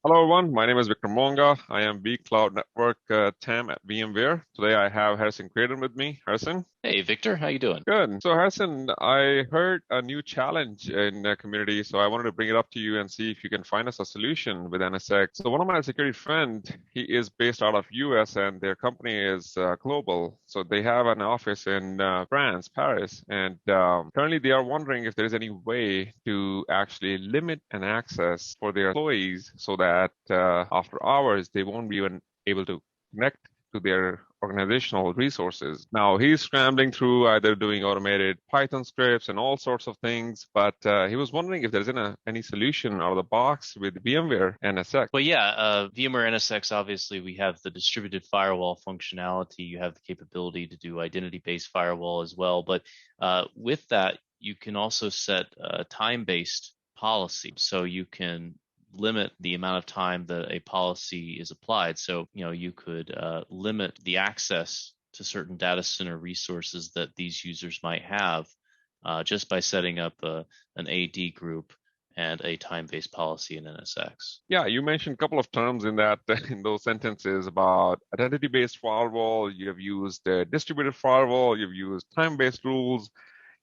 Hello, everyone. My name is Victor Monga. I am vCloud Network TAM at VMware. Today I have Harrison Creighton with me. Harrison? Hey, Victor, how you doing? Good. So, Harrison, I heard a new challenge in the community, so I wanted to bring it up to you and see if you can find us a solution with NSX. So, one of my security friends, he is based out of US, and their company is global. So, they have an office in France, Paris, and currently they are wondering if there is any way to actually limit an access for their employees so that after hours they won't be even able to connect to their organizational resources. Now he's scrambling through either doing automated Python scripts and all sorts of things, but he was wondering if there's any solution out of the box with VMware NSX. Well, yeah, VMware NSX, obviously, we have the distributed firewall functionality. You have the capability to do identity-based firewall as well. But with that, you can also set a time-based policy. So you can limit the amount of time that a policy is applied. So, you could limit the access to certain data center resources that these users might have just by setting up an AD group and a time-based policy in NSX. Yeah, you mentioned a couple of terms in that in those sentences about identity-based firewall. You have used distributed firewall. You've used time-based rules.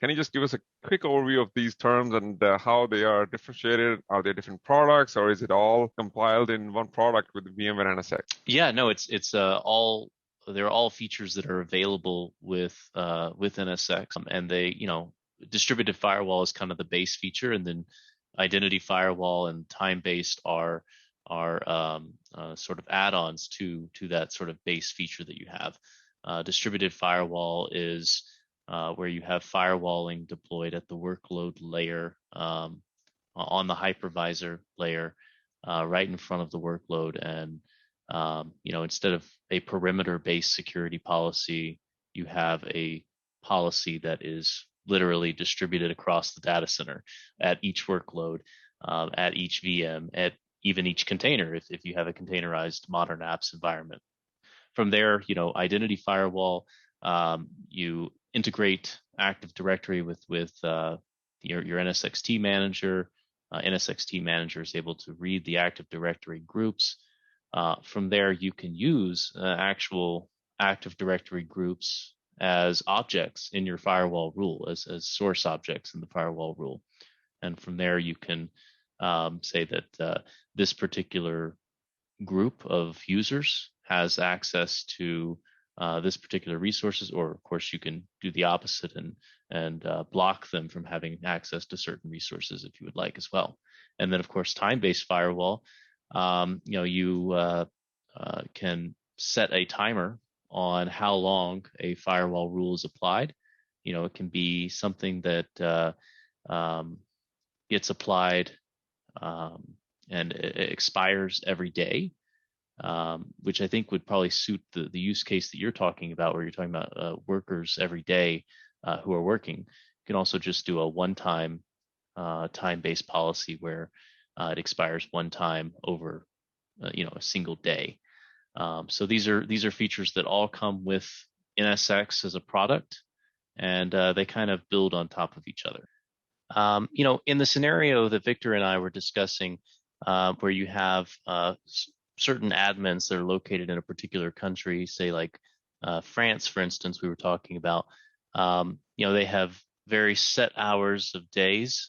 Can you just give us a quick overview of these terms and how they are differentiated? Are they different products, or is it all compiled in one product with VMware NSX? Yeah, no, it's all they're all features that are available with NSX, and distributed firewall is kind of the base feature, and then identity firewall and time-based are sort of add-ons to that sort of base feature that you have. Distributed firewall is where you have firewalling deployed at the workload layer on the hypervisor layer right in front of the workload. And instead of a perimeter-based security policy, you have a policy that is literally distributed across the data center at each workload, at each VM, at even each container if you have a containerized modern apps environment. From there, identity firewall, you integrate Active Directory with your NSXT manager. NSXT manager is able to read the Active Directory groups. From there, you can use actual Active Directory groups as objects in your firewall rule, as source objects in the firewall rule. And from there, you can say that this particular group of users has access to this particular resources, or of course you can do the opposite and block them from having access to certain resources if you would like as well. And then of course time-based firewall, you can set a timer on how long a firewall rule is applied. It can be something that gets applied and it expires every day, which I think would probably suit the use case that you're talking about, where you're talking about workers every day who are working. You can also just do a one-time time-based policy where it expires one time over a single day. So these are features that all come with NSX as a product, and they kind of build on top of each other. In the scenario that Victor and I were discussing, where you have certain admins that are located in a particular country, say like France, for instance, we were talking about, they have very set hours of days,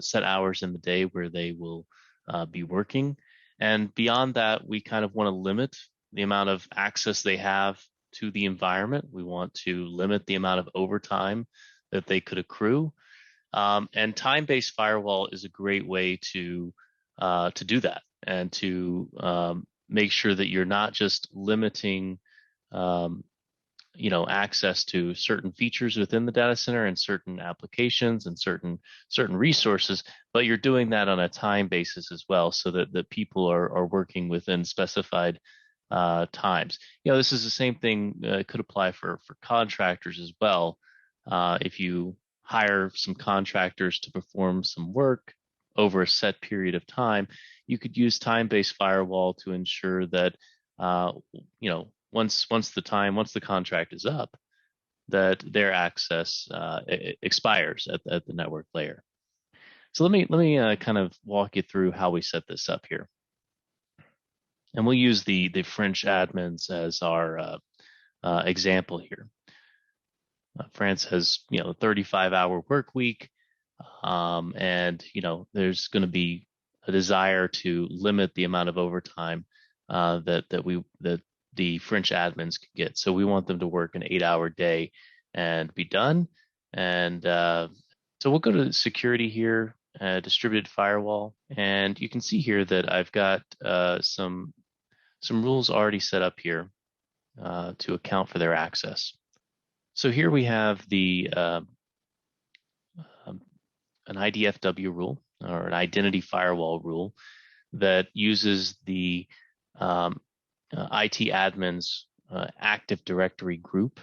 set hours in the day where they will be working. And beyond that, we kind of want to limit the amount of access they have to the environment. We want to limit the amount of overtime that they could accrue. And time-based firewall is a great way to do that, and to make sure that you're not just limiting access to certain features within the data center and certain applications and certain resources, but you're doing that on a time basis as well, so that the people are working within specified times. This is the same thing could apply for contractors as well. If you hire some contractors to perform some work over a set period of time, you could use time-based firewall to ensure that once the contract is up, that their access expires at the network layer. So let me kind of walk you through how we set this up here. And we'll use the French admins as our example here. France has, you know, a 35-hour work week, and you know, there's going to be a desire to limit the amount of overtime that the French admins can get. So we want them to work an 8-hour day and be done. And so we'll go to security here, distributed firewall, and you can see here that I've got some rules already set up here to account for their access. So here we have the an IDFW rule, or an identity firewall rule, that uses the IT admin's Active Directory group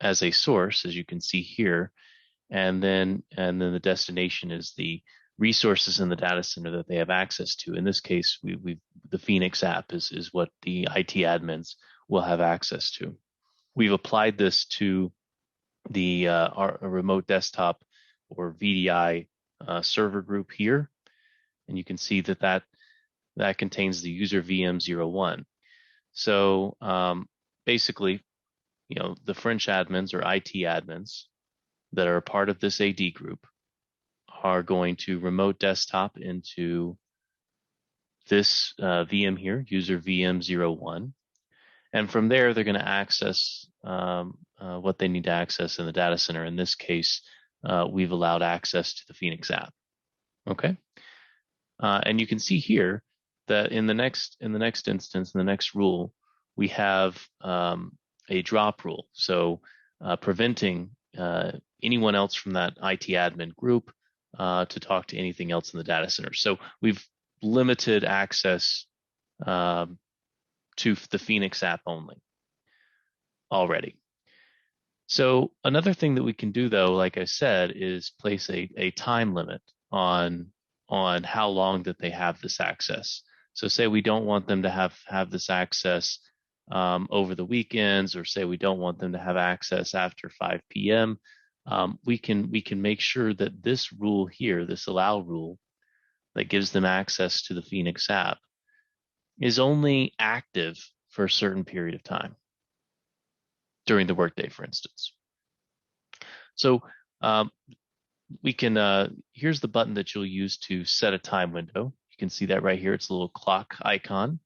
as a source, as you can see here, and then the destination is the resources in the data center that they have access to. In this case, the Phoenix app is what the IT admins will have access to. We've applied this to the our remote desktop or VDI server group here, and you can see that contains the user VM01. So basically, you know, the French admins or IT admins that are a part of this AD group are going to remote desktop into this VM here, user VM01. And from there, they're going to access what they need to access in the data center. In this case, we've allowed access to the Phoenix app. Okay. And you can see here that in the next instance, in the next rule, we have a drop rule. So preventing anyone else from that IT admin group to talk to anything else in the data center. So we've limited access to the Phoenix app only already. So another thing that we can do, though, like I said, is place a time limit on how long that they have this access. So say we don't want them to have this access over the weekends, or say we don't want them to have access after 5 p.m. We can make sure that this rule here, this allow rule that gives them access to the Phoenix app, is only active for a certain period of time during the workday, for instance. So we can, here's the button that you'll use to set a time window. You can see that right here. It's a little clock icon.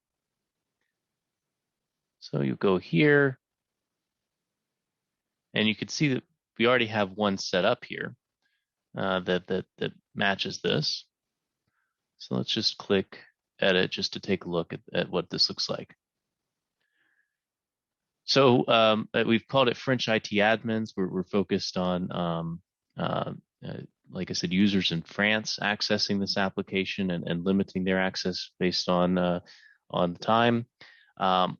So you go here, and you can see that we already have one set up here that matches this. So let's just click edit just to take a look at what this looks like. So we've called it French IT admins. We're focused on, like I said, users in France accessing this application and limiting their access based on the time.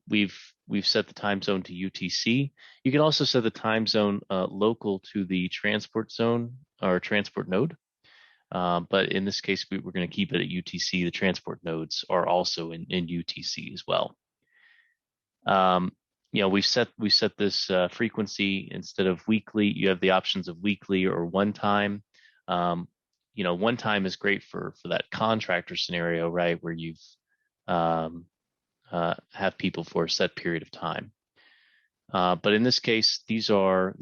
We've set the time zone to UTC. You can also set the time zone local to the transport zone or transport node. But in this case, we're going to keep it at UTC. The transport nodes are also in UTC as well. You know, we set this frequency instead of weekly. You have the options of weekly or one time. You know, one time is great for that contractor scenario, right, where you've have people for a set period of time. But in this case, these are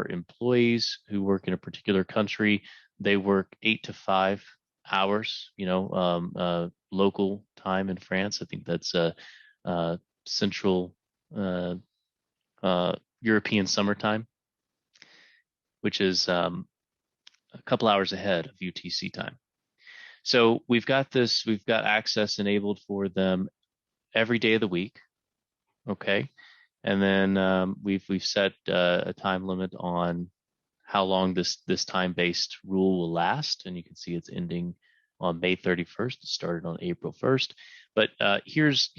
employees who work in a particular country. They work 8 to 5 hours, you know, local time in France. I think that's central European summertime, which is a couple hours ahead of UTC time. So we've got access enabled for them every day of the week. Okay. And then we've set a time limit on how long this time-based rule will last, and you can see it's ending on May 31st. It started on April 1st, but here's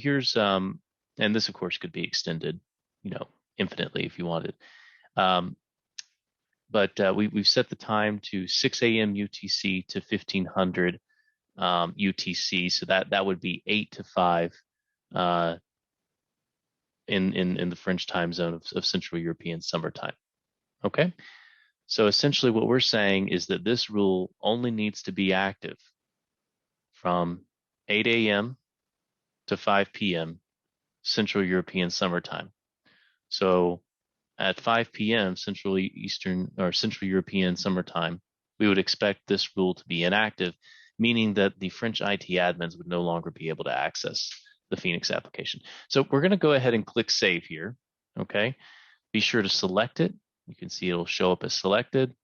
and this of course could be extended, you know, infinitely if you wanted. But we've set the time to 6 a.m. UTC to 1500 UTC, so that would be 8 to 5 in the French time zone of Central European summertime. Okay. So essentially what we're saying is that this rule only needs to be active from 8 a.m. to 5 p.m. Central European summertime. So at 5 p.m. Central Eastern or Central European summertime, we would expect this rule to be inactive, meaning that the French IT admins would no longer be able to access the Phoenix application. So we're going to go ahead and click save here. Okay. Be sure to select it. You can see it'll show up as selected.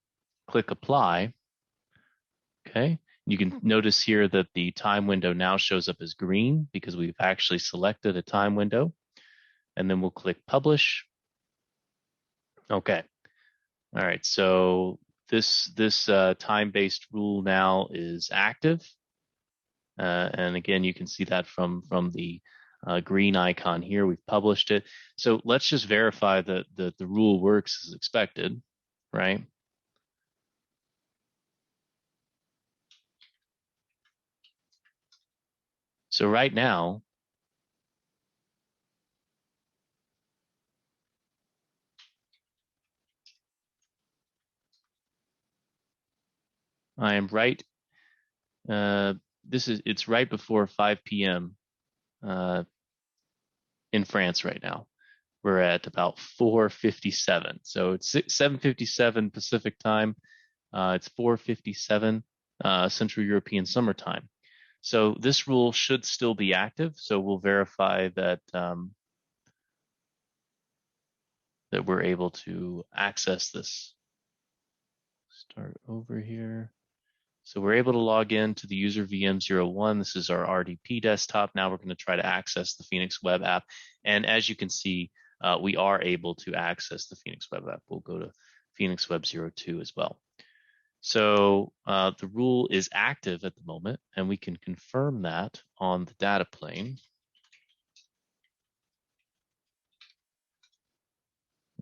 Click apply. Okay. You can notice here that the time window now shows up as green because we've actually selected a time window. And then we'll click publish. Okay. All right. So this time-based rule now is active. And again, you can see that from the green icon here. We've published it. So let's just verify that the rule works as expected, right? So right now, I am right. It's right before 5 p.m. In France right now. We're at about 4:57. So it's 7:57 Pacific time. It's 4:57 Central European summertime. So this rule should still be active. So we'll verify that that we're able to access this. Start over here. So we're able to log in to the user VM01. This is our RDP desktop. Now we're going to try to access the Phoenix web app. And as you can see, we are able to access the Phoenix web app. We'll go to Phoenix Web 02 as well. So the rule is active at the moment, and we can confirm that on the data plane.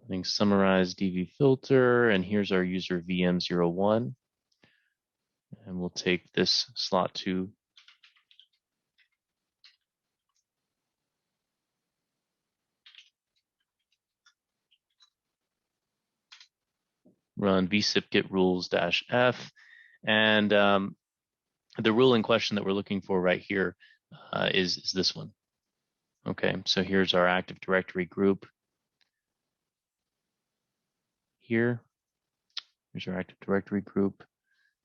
Running summarize DV filter, and here's our user VM01. And we'll take this slot 2. Run vsip get rules -f. And the rule in question that we're looking for right here is this one. Okay, so here's our Active Directory group. Here's our Active Directory group,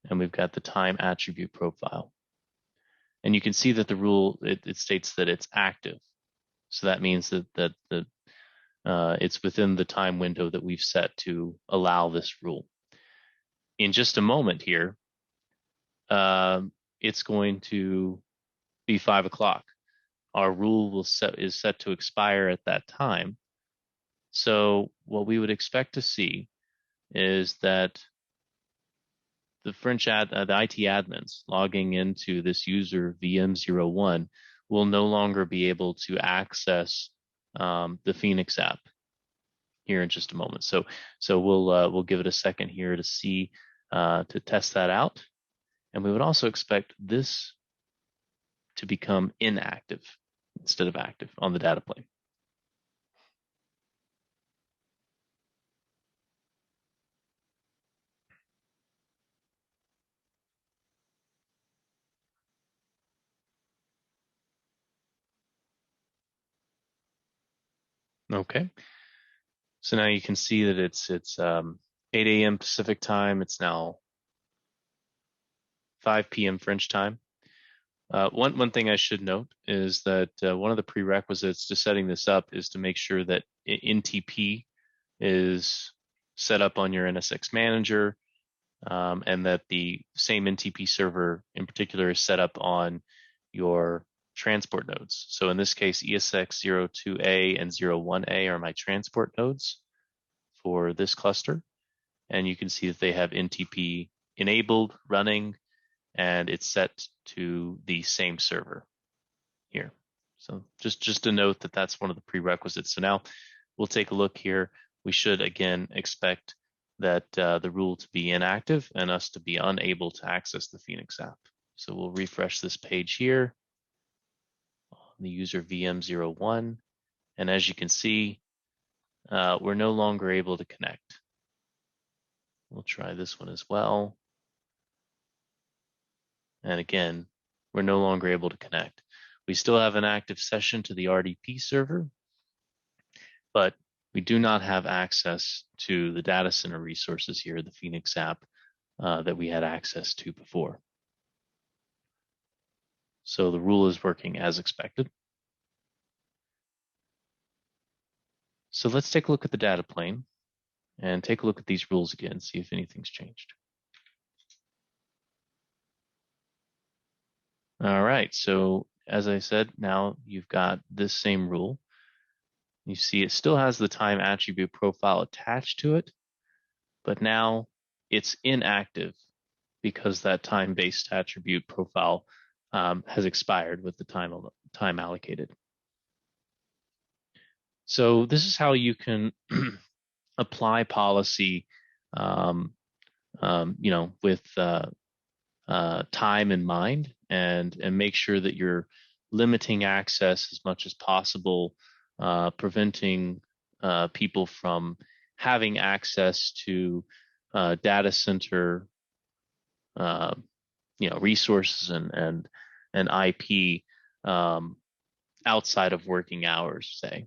and we've got the time attribute profile. And you can see that the rule, it states that it's active. So that means that it's within the time window that we've set to allow this rule. In just a moment here, it's going to be 5 o'clock. Our rule is set to expire at that time. So what we would expect to see is that the the IT admins logging into this user VM01 will no longer be able to access the Phoenix app here in just a moment. So we'll give it a second here to see to test that out, and we would also expect this to become inactive instead of active on the data plane. Okay. So now you can see that it's 8 a.m. Pacific time. It's now 5 p.m. French time. One thing I should note is that one of the prerequisites to setting this up is to make sure that NTP is set up on your NSX manager, and that the same NTP server in particular is set up on your transport nodes. So in this case, ESX02A and 01A are my transport nodes for this cluster. And you can see that they have NTP enabled, running, and it's set to the same server here. So just to note that that's one of the prerequisites. So now we'll take a look here. We should again expect that the rule to be inactive and us to be unable to access the Phoenix app. So we'll refresh this page here on the user VM01. And as you can see, we're no longer able to connect. We'll try this one as well. And again, we're no longer able to connect. We still have an active session to the RDP server, but we do not have access to the data center resources here, the Phoenix app, that we had access to before. So the rule is working as expected. So let's take a look at the data plane and take a look at these rules again, see if anything's changed. All right, so as I said, now you've got this same rule. You see it still has the time attribute profile attached to it, but now it's inactive because that time-based attribute profile has expired with the time allocated. So this is how you can apply policy, with time in mind, and make sure that you're limiting access as much as possible, preventing people from having access to data center resources and IP outside of working hours, say.